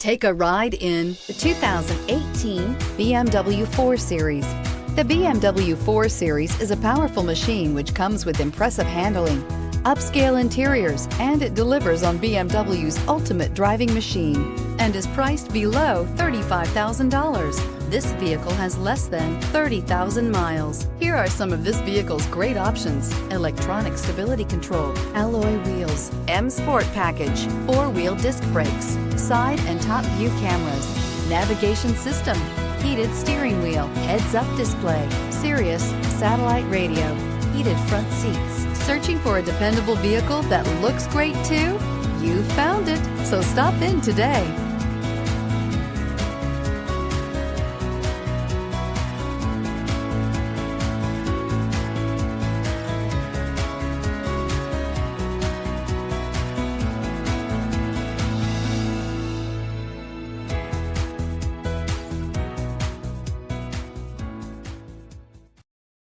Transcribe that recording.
Take a ride in the 2018 BMW 4 Series. The BMW 4 Series is a powerful machine which comes with impressive handling, upscale interiors, and it delivers on BMW's ultimate driving machine and is priced below $35,000. This vehicle has less than 30,000 miles. Here are some of this vehicle's great options: electronic stability control, alloy wheels, M Sport package, 4-wheel disc brakes, side and top view cameras, navigation system, heated steering wheel, heads-up display, Sirius satellite radio, heated front seats. Searching for a dependable vehicle that looks great too? You found it, so stop in today.